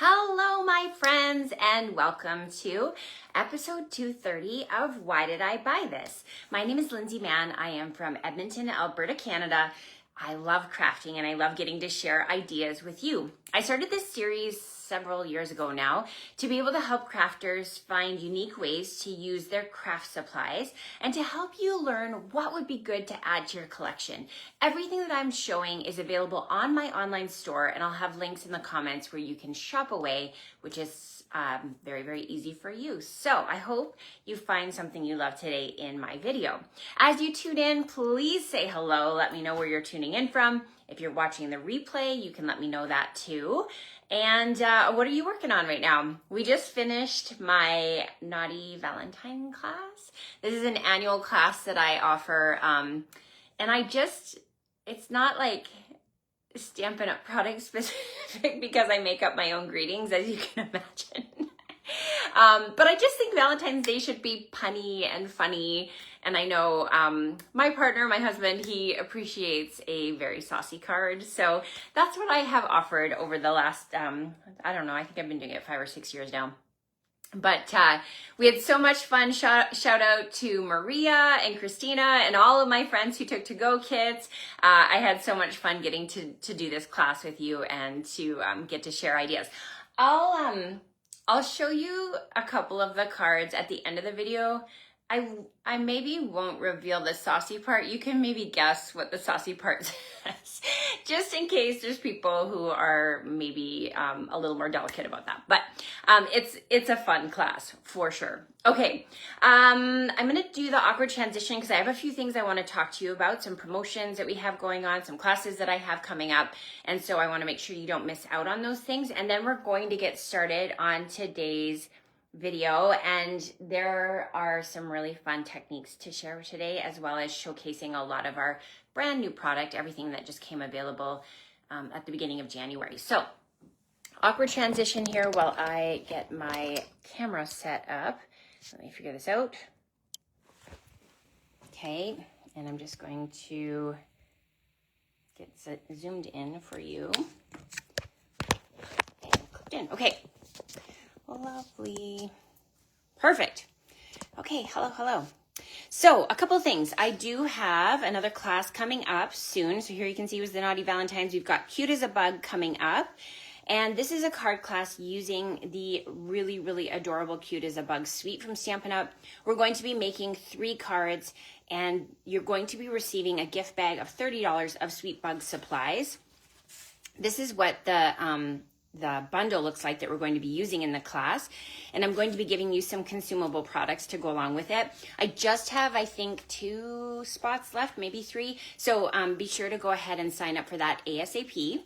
Hello, my friends, and welcome to episode 230 of Why Did I Buy This? My name is Lindsay Mann. I am from Edmonton, Alberta, Canada. I love crafting and I love getting to share ideas with you. I started this series several years ago now to be able to help crafters find unique ways to use their craft supplies and to help you learn what would be good to add to your collection. Everything that I'm showing is available on my online store, and I'll have links in the comments where you can shop away, which is very, very easy for you. So I hope you find something you love today in my video. As you tune in, please say hello. Let me know where you're tuning in from. If you're watching the replay, you can let me know that too. And what are you working on right now? We just finished my Naughty Valentine class. This is an annual class that I offer. And it's not like Stampin' Up! Product specific because I make up my own greetings, as you can imagine. But I just think Valentine's Day should be punny and funny. And I know my partner, my husband, he appreciates a very saucy card. So that's what I have offered over the last, I don't know, I think I've been doing it 5 or 6 years now. But we had so much fun. Shout out to Maria and Christina and all of my friends who took to-go kits. I had so much fun getting to do this class with you and to get to share ideas. I'll show you a couple of the cards at the end of the video. I maybe won't reveal the saucy part. You can maybe guess what the saucy part says, just in case there's people who are maybe a little more delicate about that. But it's a fun class for sure. Okay, I'm gonna do the awkward transition because I have a few things I want to talk to you about, some promotions that we have going on, some classes that I have coming up, and so I want to make sure you don't miss out on those things. And then we're going to get started on today's video, and there are some really fun techniques to share today, as well as showcasing a lot of our brand new product, everything that just came available at the beginning of January. So awkward transition here while I get my camera set up. Let me figure this out. Okay, and I'm just going to get zoomed in for you. And clicked in. Okay. Lovely. Perfect. Okay, hello. So a couple of things. I do have another class coming up soon. So here you can see was the Naughty Valentines. We've got Cute as a Bug coming up. And this is a card class using the really, really adorable Cute as a Bug suite from Stampin' Up! We're going to be making 3 cards, and you're going to be receiving a gift bag of $30 of Sweet Bug supplies. This is what the bundle looks like that we're going to be using in the class, and I'm going to be giving you some consumable products to go along with it. I just have, I think, 2 spots left, maybe 3, so be sure to go ahead and sign up for that ASAP.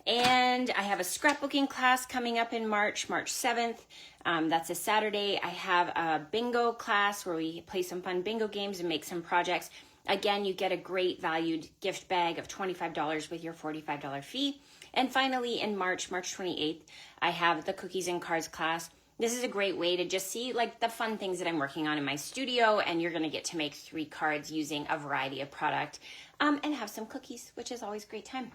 And I have a scrapbooking class coming up in March 7th. That's a Saturday. I have a bingo class where we play some fun bingo games and make some projects. Again, you get a great valued gift bag of $25 with your $45 fee. And finally, in March 28th, I have the Cookies and Cards class. This is a great way to just see like the fun things that I'm working on in my studio, and you're gonna get to make 3 cards using a variety of product and have some cookies, which is always a great time.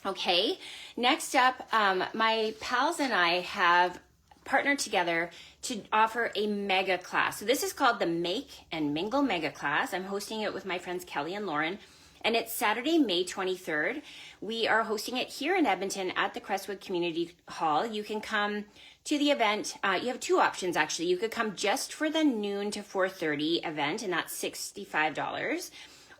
Okay, next up, my pals and I have partnered together to offer a mega class. So this is called the Make and Mingle Mega Class. I'm hosting it with my friends Kelly and Lauren. And it's Saturday, May 23rd. We are hosting it here in Edmonton at the Crestwood Community Hall. You can come to the event. You have 2 options, actually. You could come just for the noon to 4:30 event, and that's $65.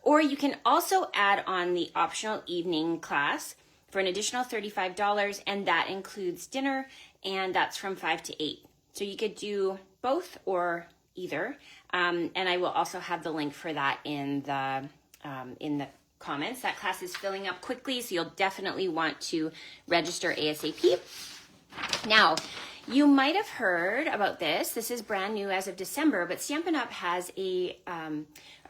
Or you can also add on the optional evening class for an additional $35, and that includes dinner, and that's from 5 to 8. So you could do both or either. And I will also have the link for that in the comments. That class is filling up quickly, so you'll definitely want to register ASAP. Now, you might have heard about this. This is brand new as of December, but Stampin' Up! Has a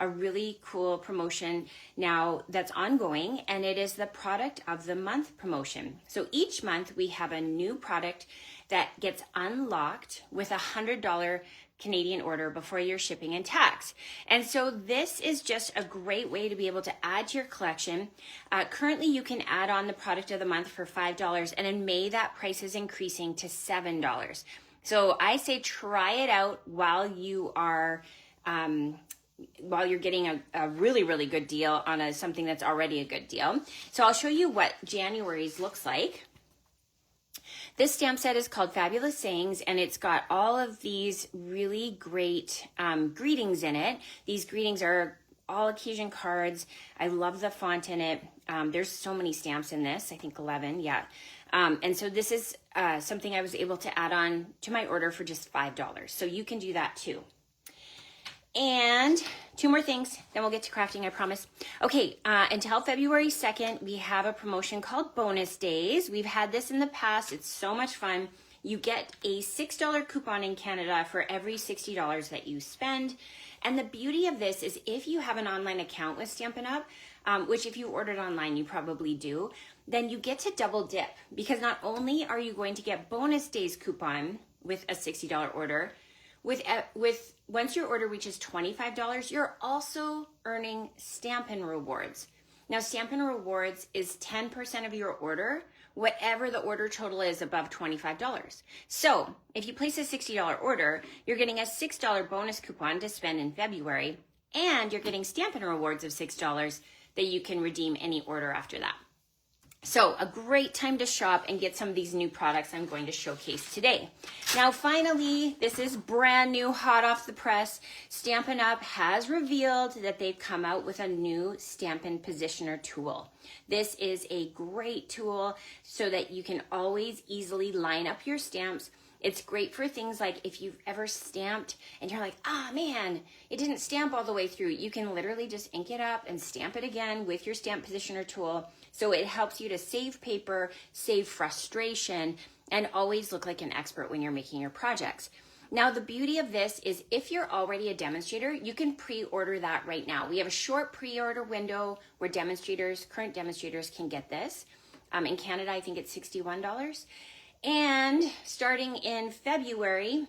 really cool promotion now that's ongoing, and it is the Product of the Month promotion. So each month we have a new product that gets unlocked with a $100 Canadian order before your shipping and tax. And so this is just a great way to be able to add to your collection. Currently, you can add on the product of the month for $5, and in May, that price is increasing to $7. So I say try it out while you are while you're getting a really, really good deal on something that's already a good deal. So I'll show you what January's looks like. This stamp set is called Fabulous Sayings, and it's got all of these really great greetings in it. These greetings are all occasion cards. I love the font in it. There's so many stamps in this, I think 11, yeah. And so this is something I was able to add on to my order for just $5. So you can do that too. And two more things, then we'll get to crafting, I promise. Okay, until February 2nd, we have a promotion called Bonus Days. We've had this in the past. It's so much fun. You get a $6 coupon in Canada for every $60 that you spend. And the beauty of this is if you have an online account with Stampin' Up, which if you ordered online, you probably do, then you get to double dip, because not only are you going to get Bonus Days coupon with a $60 order, once your order reaches $25, you're also earning Stampin' Rewards. Now, Stampin' Rewards is 10% of your order, whatever the order total is above $25. So if you place a $60 order, you're getting a $6 bonus coupon to spend in February, and you're getting Stampin' Rewards of $6 that you can redeem any order after that. So a great time to shop and get some of these new products I'm going to showcase today. Now, finally, this is brand new, hot off the press. Stampin' Up! Has revealed that they've come out with a new Stampin' Positioner tool. This is a great tool so that you can always easily line up your stamps. It's great for things like if you've ever stamped and you're like, man, it didn't stamp all the way through. You can literally just ink it up and stamp it again with your Stamp Positioner tool. So it helps you to save paper, save frustration, and always look like an expert when you're making your projects. Now, the beauty of this is if you're already a demonstrator, you can pre-order that right now. We have a short pre-order window where current demonstrators can get this. In Canada, I think it's $61. And starting in February,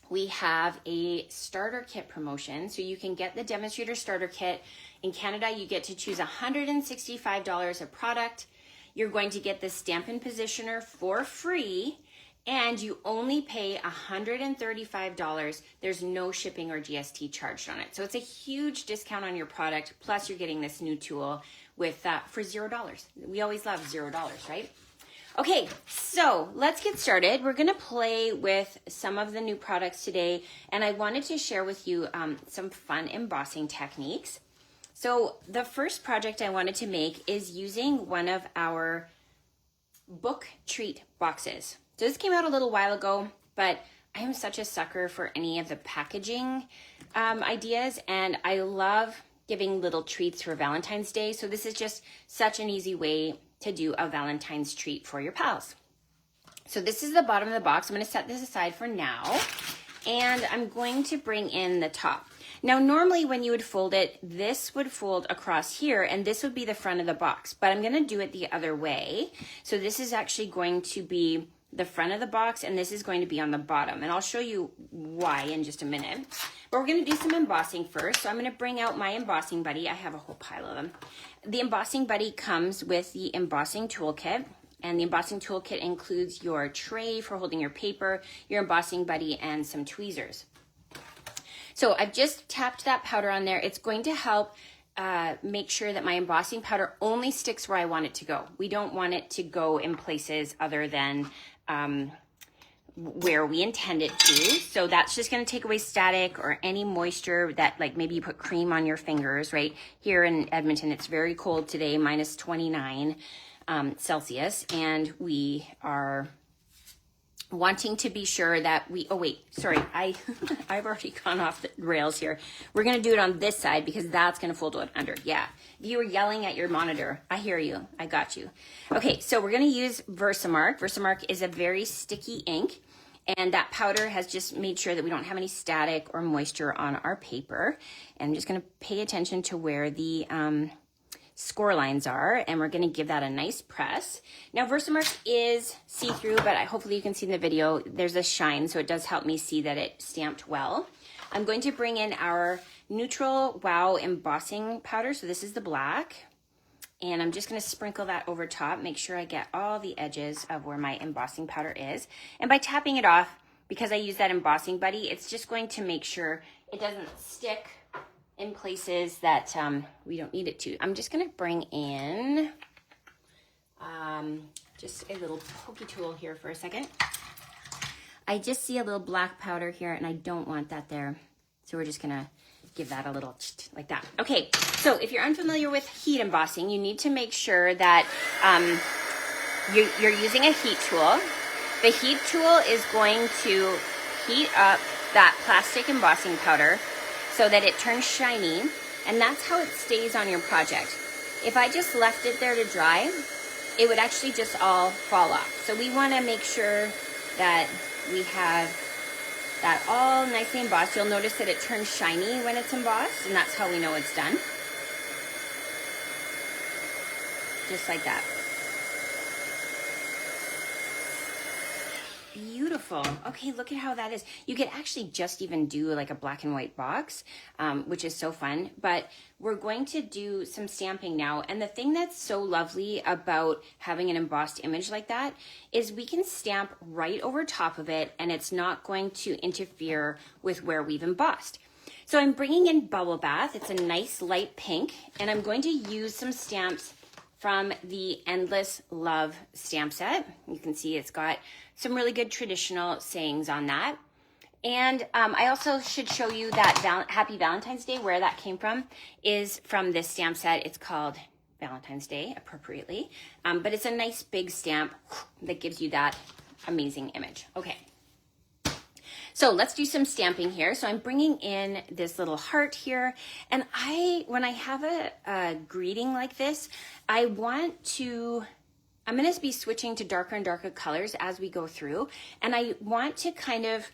we have a starter kit promotion. So you can get the demonstrator starter kit. In Canada, you get to choose $165 of product. You're going to get the Stampin' Positioner for free, and you only pay $135. There's no shipping or GST charged on it. So it's a huge discount on your product. Plus, you're getting this new tool with for $0. We always love $0, right? Okay, so let's get started. We're gonna play with some of the new products today, and I wanted to share with you some fun embossing techniques. So the first project I wanted to make is using one of our book treat boxes. So this came out a little while ago, but I am such a sucker for any of the packaging ideas, and I love giving little treats for Valentine's Day. So this is just such an easy way to do a Valentine's treat for your pals. So this is the bottom of the box. I'm going to set this aside for now, and I'm going to bring in the top. Now, normally when you would fold it, this would fold across here, and this would be the front of the box, but I'm going to do it the other way. So this is actually going to be the front of the box, and this is going to be on the bottom, and I'll show you why in just a minute. But we're going to do some embossing first. So I'm going to bring out my embossing buddy. I have a whole pile of them. The embossing buddy comes with the embossing toolkit, and the embossing toolkit includes your tray for holding your paper, your embossing buddy, and some tweezers. So I've just tapped that powder on there. It's going to help make sure that my embossing powder only sticks where I want it to go. We don't want it to go in places other than where we intend it to. So that's just going to take away static or any moisture that, like, maybe you put cream on your fingers, right? Here in Edmonton, it's very cold today, minus 29 Celsius, and we are wanting to be sure that I've already gone off the rails here. We're going to do it on this side because that's going to fold under. Yeah. If you were yelling at your monitor, I hear you. I got you. Okay. So we're going to use Versamark. Versamark is a very sticky ink, and that powder has just made sure that we don't have any static or moisture on our paper. And I'm just going to pay attention to where the score lines are, and we're gonna give that a nice press. Now Versamark is see-through, but hopefully you can see in the video, there's a shine, so it does help me see that it stamped well. I'm going to bring in our Neutral Wow embossing powder, so this is the black, and I'm just gonna sprinkle that over top, make sure I get all the edges of where my embossing powder is. And by tapping it off, because I use that embossing buddy, it's just going to make sure it doesn't stick in places that we don't need it to. I'm just gonna bring in just a little pokey tool here for a second. I just see a little black powder here and I don't want that there. So we're just gonna give that a little like that. Okay, so if you're unfamiliar with heat embossing, you need to make sure that you're using a heat tool. The heat tool is going to heat up that plastic embossing powder so that it turns shiny, and that's how it stays on your project. If I just left it there to dry, it would actually just all fall off. So we wanna make sure that we have that all nicely embossed. You'll notice that it turns shiny when it's embossed, and that's how we know it's done. Just like that. Beautiful. Okay, look at how that is. You could actually just even do like a black and white box, which is so fun, but we're going to do some stamping now. And the thing that's so lovely about having an embossed image like that is we can stamp right over top of it and it's not going to interfere with where we've embossed. So I'm bringing in Bubble Bath. It's a nice light pink, and I'm going to use some stamps from the Endless Love stamp set. You can see it's got some really good traditional sayings on that. And I also should show you that Happy Valentine's Day, where that came from, is from this stamp set. It's called Valentine's Day, appropriately. But it's a nice big stamp that gives you that amazing image. Okay. So let's do some stamping here. So I'm bringing in this little heart here. And when I have a greeting like this, I'm gonna be switching to darker and darker colors as we go through. And I want to kind of,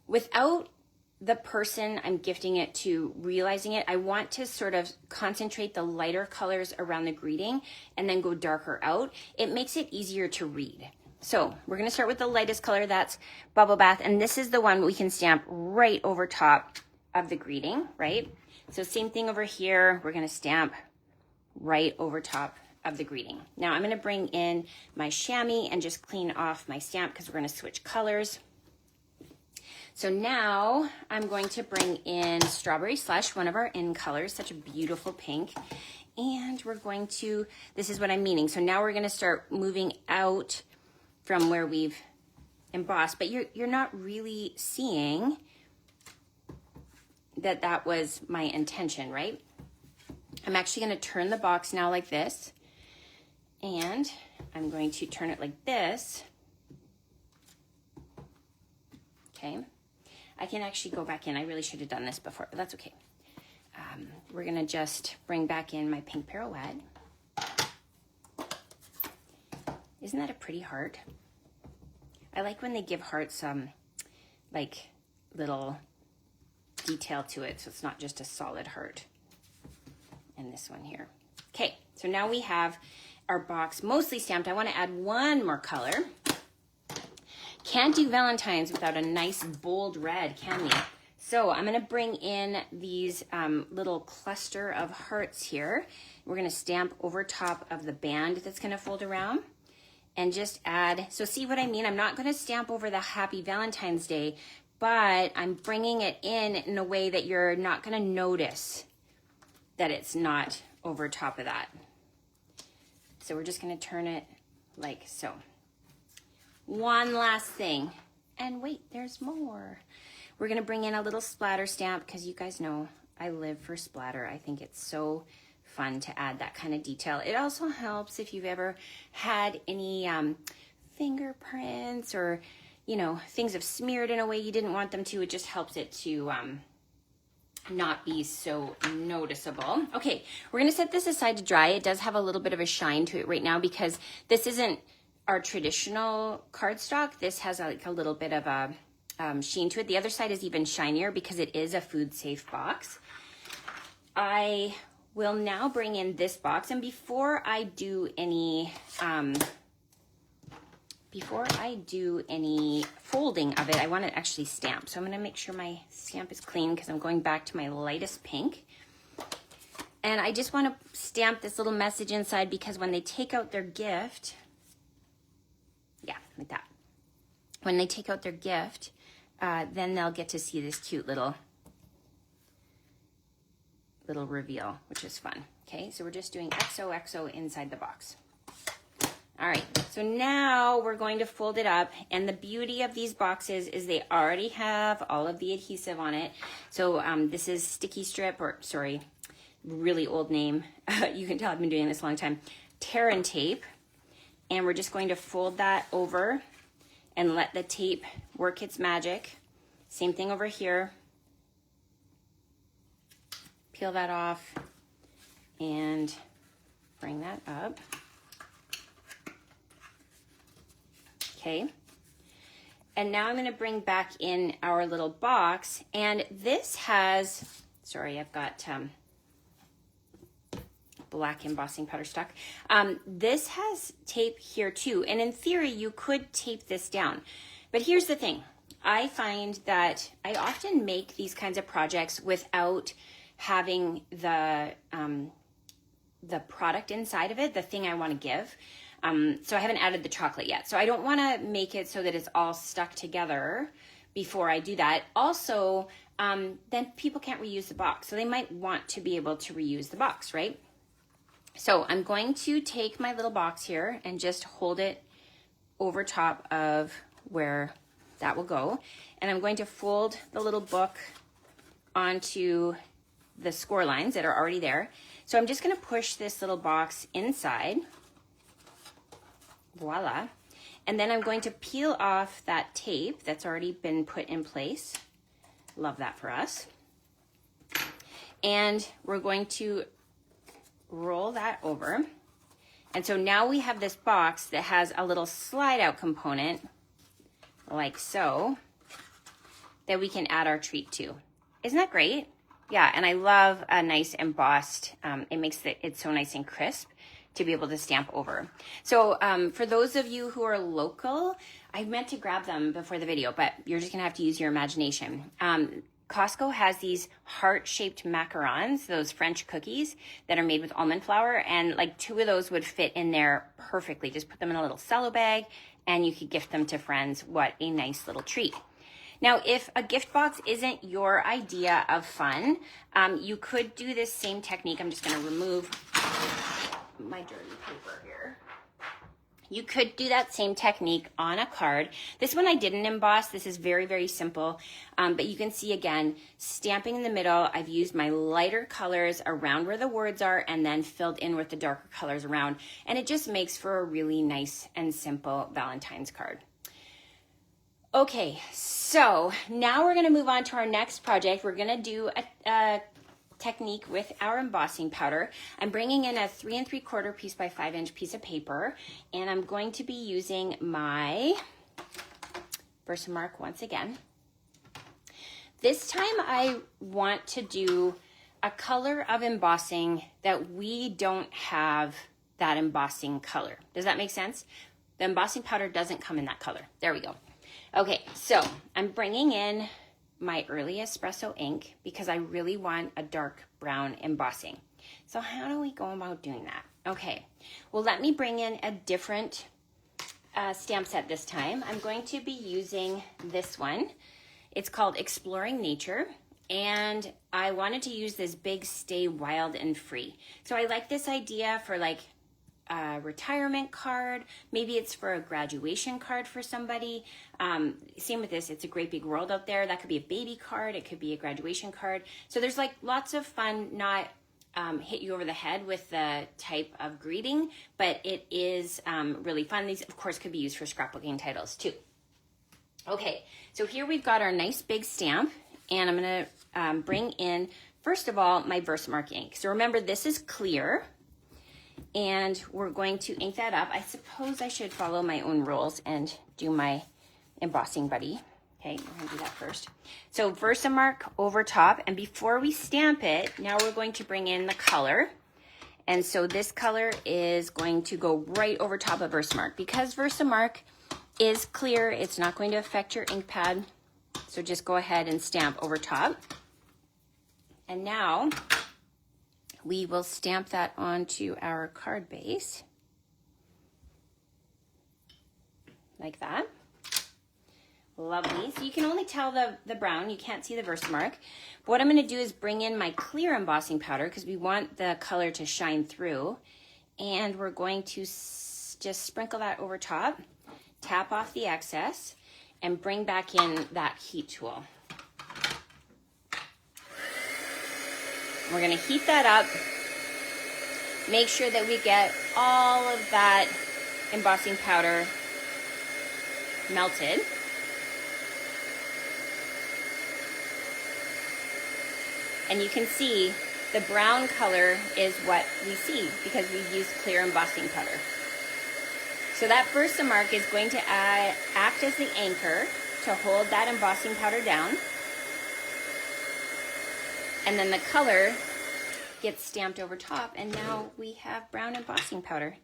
without the person I'm gifting it to realizing it, I want to sort of concentrate the lighter colors around the greeting and then go darker out. It makes it easier to read. So we're gonna start with the lightest color, that's Bubble Bath, and this is the one we can stamp right over top of the greeting, right? So same thing over here, we're gonna stamp right over top of the greeting. Now I'm gonna bring in my chamois and just clean off my stamp because we're gonna switch colors. So now I'm going to bring in Strawberry Slush, one of our in colors, such a beautiful pink. And we're going to, this is what I'm meaning. So now we're gonna start moving out from where we've embossed, but you're not really seeing that that was my intention, right? I'm actually gonna turn the box now like this, and I'm going to turn it like this. Okay, I can actually go back in. I really should have done this before, but that's okay. We're gonna just bring back in my pink pirouette. Isn't that a pretty heart? I like when they give hearts some like little detail to it, so it's not just a solid heart. And this one here. Okay, so now we have our box mostly stamped. I want to add one more color. Can't do Valentine's without a nice bold red, can we? So I'm going to bring in these little cluster of hearts here. We're going to stamp over top of the band that's going to fold around. And just add, so see what I mean? I'm not gonna stamp over the Happy Valentine's Day, but I'm bringing it in a way that you're not gonna notice that it's not over top of that. So we're just gonna turn it like so. One last thing, and wait, there's more. We're gonna bring in a little splatter stamp because you guys know I live for splatter. I think it's so fun to add that kind of detail. It also helps if you've ever had any fingerprints or, you know, things have smeared in a way you didn't want them to. It just helps it to not be so noticeable. Okay, we're gonna set this aside to dry. It does have a little bit of a shine to it right now because this isn't our traditional cardstock. This has like a little bit of a sheen to it. The other side is even shinier because it is a food safe box. I we'll now bring in this box. And before I do any folding of it, I want to actually stamp. So I'm going to make sure my stamp is clean because I'm going back to my lightest pink. And I just want to stamp this little message inside because when they take out their gift, yeah, like that. When they take out their gift, then they'll get to see this cute little reveal, which is fun. Okay, so we're just doing XOXO inside the box. All right, so now we're going to fold it up, and the beauty of these boxes is they already have all of the adhesive on it. So this is sticky strip, or sorry, really old name. You can tell I've been doing this a long time. Tear-in tape, and we're just going to fold that over and let the tape work its magic. Same thing over here. Peel that off and bring that up. Okay. And now I'm going to bring back in our little box, and this has, sorry, I've got black embossing powder stuck. This has tape here too, and in theory you could tape this down. But here's the thing. I find that I often make these kinds of projects without having the product inside of it, the thing I want to give. So I haven't added the chocolate yet. So I don't want to make it so that it's all stuck together before I do that. Also, then people can't reuse the box. So they might want to be able to reuse the box, right? So I'm going to take my little box here and just hold it over top of where that will go. And I'm going to fold the little book onto the score lines that are already there. So I'm just going to push this little box inside. Voila. And then I'm going to peel off that tape that's already been put in place. Love that for us. And we're going to roll that over. And so now we have this box that has a little slide out component, like so, that we can add our treat to. Isn't that great? Yeah, and I love a nice embossed. It makes it so nice and crisp to be able to stamp over. So for those of you who are local, I meant to grab them before the video, but you're just gonna have to use your imagination. Costco has these heart-shaped macarons, those French cookies that are made with almond flour, and like 2 of those would fit in there perfectly. Just put them in a little cello bag and you could gift them to friends. What a nice little treat. Now, if a gift box isn't your idea of fun, you could do this same technique. I'm just gonna remove my dirty paper here. You could do that same technique on a card. This one I didn't emboss. This is very, very simple. But you can see again, stamping in the middle, I've used my lighter colors around where the words are and then filled in with the darker colors around. And it just makes for a really nice and simple Valentine's card. Okay, so now we're gonna move on to our next project. We're gonna do a technique with our embossing powder. I'm bringing in a 3 3/4 piece by 5 inch piece of paper, and I'm going to be using my Versamark once again. This time I want to do a color of embossing that we don't have that embossing color. Does that make sense? The embossing powder doesn't come in that color. There we go. Okay, so I'm bringing in my early espresso ink because I really want a dark brown embossing. So how do we go about doing that? Okay, well, let me bring in a different stamp set this time. I'm going to be using this one. It's called Exploring Nature, and I wanted to use this big Stay Wild and Free. So I like this idea for like a retirement card. Maybe it's for a graduation card for somebody. Same with this, it's a great big world out there. That could be a baby card, it could be a graduation card. So there's like lots of fun, not hit you over the head with the type of greeting, but it is really fun. These of course could be used for scrapbooking titles too. Okay, so here we've got our nice big stamp, and I'm gonna bring in, first of all, my Versamark ink. So remember, this is clear, and we're going to ink that up. I suppose I should follow my own rules and do my embossing buddy. Okay, we're gonna do that first. So Versamark over top, and before we stamp it, now we're going to bring in the color. And so this color is going to go right over top of Versamark. Because Versamark is clear, it's not going to affect your ink pad. So just go ahead and stamp over top. And now we will stamp that onto our card base. Like that. Lovely. So you can only tell the brown, you can't see the Versamark. But what I'm going to do is bring in my clear embossing powder because we want the color to shine through. And we're going to just sprinkle that over top, tap off the excess, and bring back in that heat tool. We're going to heat that up. Make sure that we get all of that embossing powder melted. And you can see the brown color is what we see because we've used clear embossing powder. So that Versamark is going to act as the anchor to hold that embossing powder down. And then the color gets stamped over top, and now we have brown embossing powder.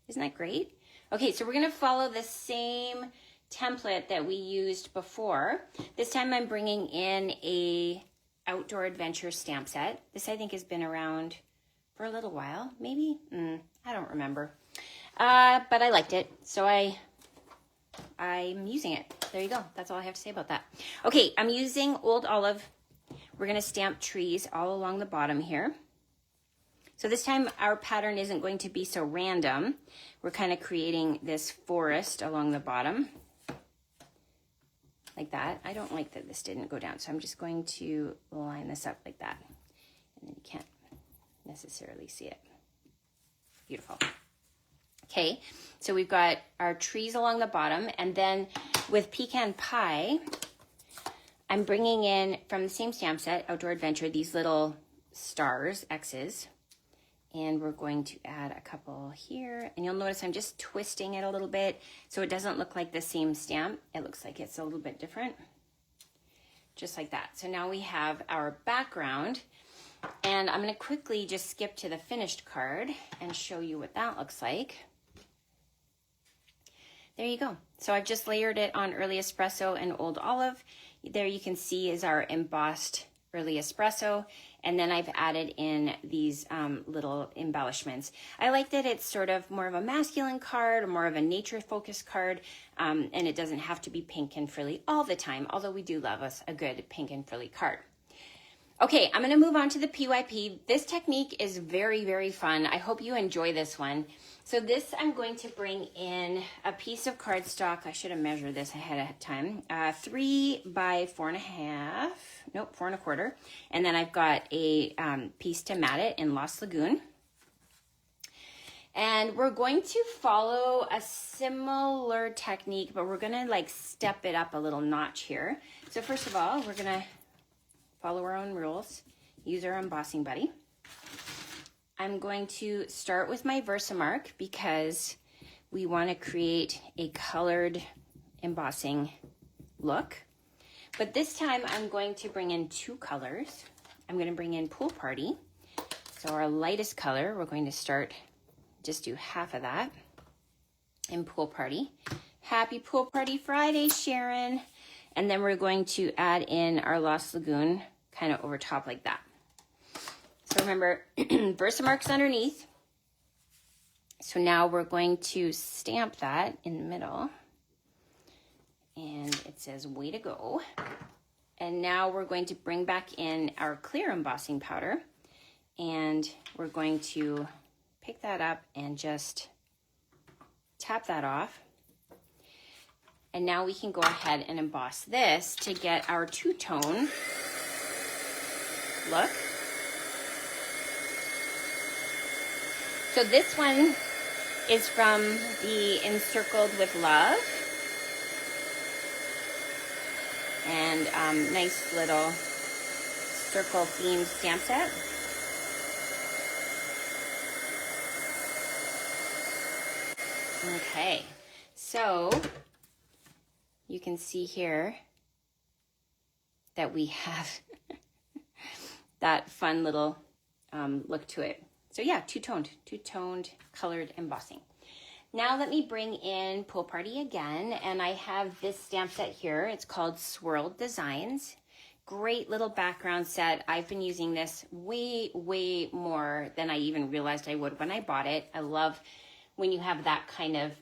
Isn't that great? Okay, so we're gonna follow the same template that we used before. This time I'm bringing in a outdoor adventure stamp set. This I think has been around for a little while, maybe? I don't remember. But I liked it, so I'm using it. There you go. That's all I have to say about that. Okay, I'm using Old Olive. We're gonna stamp trees all along the bottom here. So this time our pattern isn't going to be so random. We're kind of creating this forest along the bottom. Like that. I don't like that this didn't go down, so I'm just going to line this up like that. And then you can't necessarily see it. Beautiful. Okay, so we've got our trees along the bottom, and then with Pecan Pie, I'm bringing in, from the same stamp set, Outdoor Adventure, these little stars, X's, and we're going to add a couple here. And you'll notice I'm just twisting it a little bit so it doesn't look like the same stamp. It looks like it's a little bit different. Just like that. So now we have our background, and I'm going to quickly just skip to the finished card and show you what that looks like. There you go. So I've just layered it on Early Espresso and Old Olive. There you can see is our embossed Early Espresso, and then I've added in these little embellishments. I like that it's sort of more of a masculine card or more of a nature focused card, and it doesn't have to be pink and frilly all the time, although we do love us a good pink and frilly card. Okay, I'm going to move on to the PYP. This technique is very, very fun. I hope you enjoy this one. So this, I'm going to bring in a piece of cardstock. I should have measured this ahead of time. 3 by 4.5, nope, 4 1/4. And then I've got a piece to mat it in Lost Lagoon. And we're going to follow a similar technique, but we're gonna like step it up a little notch here. So first of all, we're gonna follow our own rules, use our embossing buddy. I'm going to start with my Versamark because we want to create a colored embossing look. But this time I'm going to bring in 2 colors. I'm going to bring in Pool Party. So our lightest color, we're going to start, just do half of that in Pool Party. Happy Pool Party Friday, Sharon. And then we're going to add in our Lost Lagoon kind of over top like that. So remember, Versamark's underneath. So now we're going to stamp that in the middle. And it says, way to go. And now we're going to bring back in our clear embossing powder. And we're going to pick that up and just tap that off. And now we can go ahead and emboss this to get our two-tone look. So this one is from the Encircled with Love. And nice little circle themed stamp set. Okay, so you can see here, that we have that fun little look to it. So yeah, two-toned colored embossing. Now let me bring in Pool Party again, and I have this stamp set here. It's called Swirled Designs. Great little background set. I've been using this way, way more than I even realized I would when I bought it. I love when you have that kind of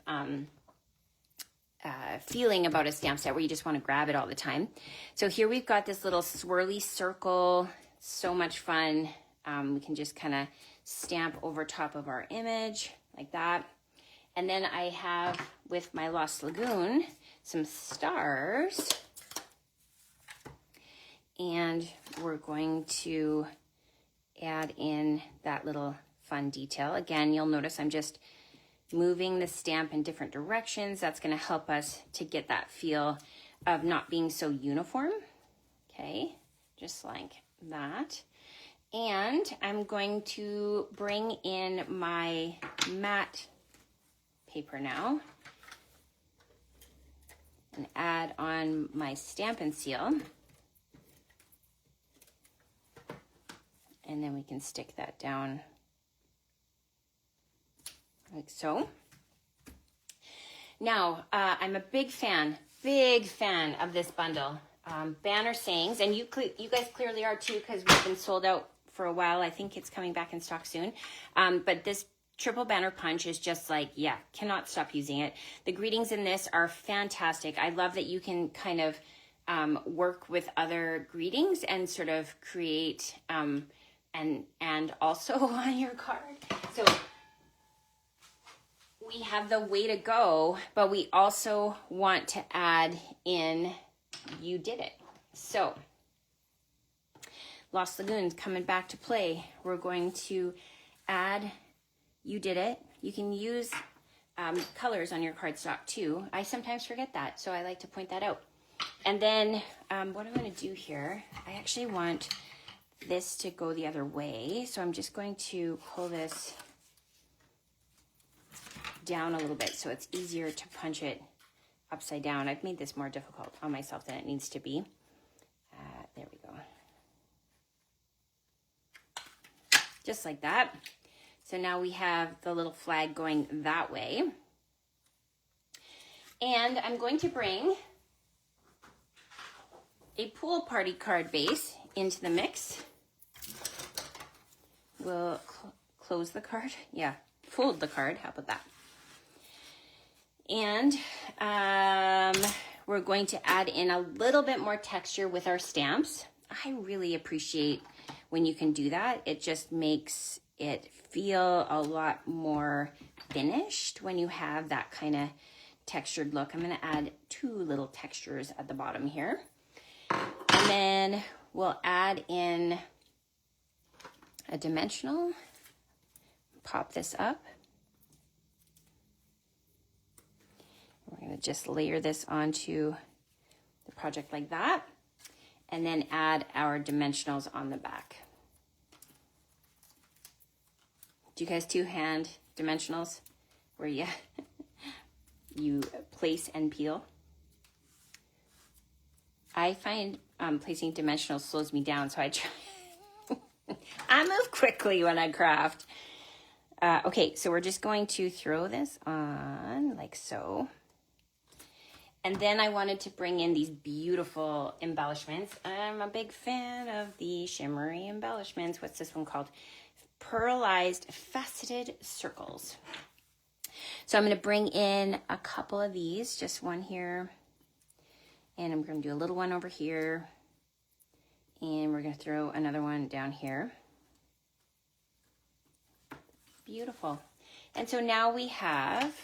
feeling about a stamp set where you just want to grab it all the time. So here we've got this little swirly circle. So much fun. We can just kind of stamp over top of our image like that. And then I have, with my Lost Lagoon, some stars. And we're going to add in that little fun detail. Again, you'll notice I'm just moving the stamp in different directions. That's going to help us to get that feel of not being so uniform. Okay, just like that. And I'm going to bring in my matte paper now and add on my Stampin' Seal. And then we can stick that down like so. Now, I'm a big fan of this bundle. Banner Sayings, and you guys clearly are too, because we've been sold out for a while. I think it's coming back in stock soon. But this triple banner punch is just like, yeah, cannot stop using it. The greetings in this are fantastic. I love that you can kind of work with other greetings and sort of create and also on your card. So we have the way to go, but we also want to add in you did it. So Lost Lagoon's coming back to play. We're going to add you did it. You can use colors on your cardstock too. I sometimes forget that, so I like to point that out. And then what I'm going to do here, I actually want this to go the other way, so I'm just going to pull this down a little bit so it's easier to punch it upside down. I've made this more difficult on myself than it needs to be. There we go. Just like that. So now we have the little flag going that way. And I'm going to bring a Pool Party card base into the mix. We'll close the card. Yeah, fold the card. How about that? And we're going to add in a little bit more texture with our stamps. I really appreciate when you can do that. It just makes it feel a lot more finished when you have that kind of textured look. I'm going to add 2 little textures at the bottom here. And then we'll add in a dimensional. Pop this up. We're going to just layer this onto the project like that, and then add our dimensionals on the back. Do you guys two-hand dimensionals where you place and peel? I find placing dimensionals slows me down, so I try. I move quickly when I craft. Okay, so we're just going to throw this on like so. And then I wanted to bring in these beautiful embellishments. I'm a big fan of the shimmery embellishments. What's this one called? Pearlized faceted circles. So I'm going to bring in a couple of these, just one here. And I'm going to do a little one over here. And we're going to throw another one down here. Beautiful. And so now we have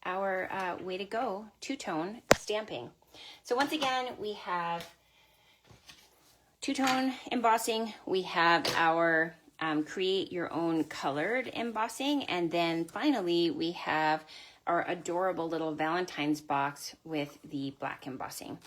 our way to go two-tone stamping. So once again, we have two-tone embossing. We have our create your own colored embossing. And then finally, we have our adorable little Valentine's box with the black embossing.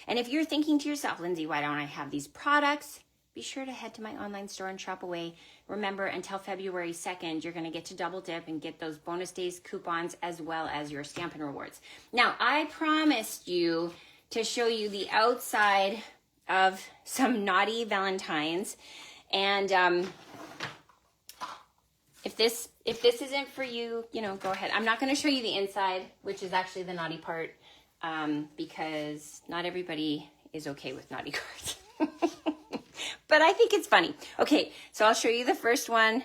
And if you're thinking to yourself, Lindsay, why don't I have these products? Be sure to head to my online store and shop away. Remember, until February 2nd, you're going to get to double dip and get those bonus days coupons as well as your Stampin' Rewards. Now, I promised you to show you the outside of some naughty valentines. And if this isn't for you, you know, go ahead. I'm not going to show you the inside, which is actually the naughty part, because not everybody is okay with naughty cards. But I think it's funny. Okay, so I'll show you the first one.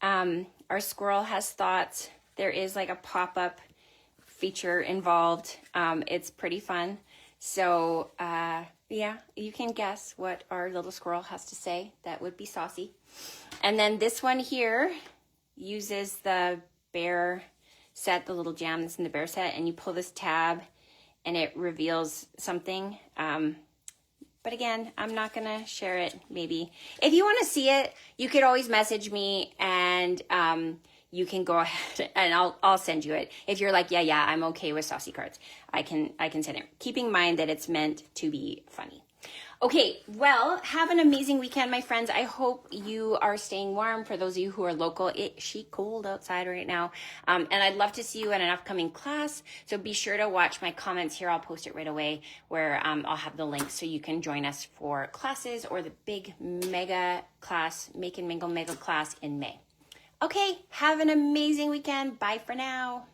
Our squirrel has thoughts. There is like a pop-up feature involved. It's pretty fun. So yeah, you can guess what our little squirrel has to say. That would be saucy. And then this one here uses the bear set, the little jam that's in the bear set, and you pull this tab and it reveals something. But again, I'm not gonna share it, maybe. If you wanna see it, you could always message me and you can go ahead and I'll send you it. If you're like, yeah, I'm okay with saucy cards, I can send it. Keeping in mind that it's meant to be funny. Okay, well, have an amazing weekend, my friends. I hope you are staying warm. For those of you who are local, it's cold outside right now. And I'd love to see you in an upcoming class. So be sure to watch my comments here. I'll post it right away where I'll have the link so you can join us for classes or the big mega class, Make and Mingle mega class in May. Okay, have an amazing weekend. Bye for now.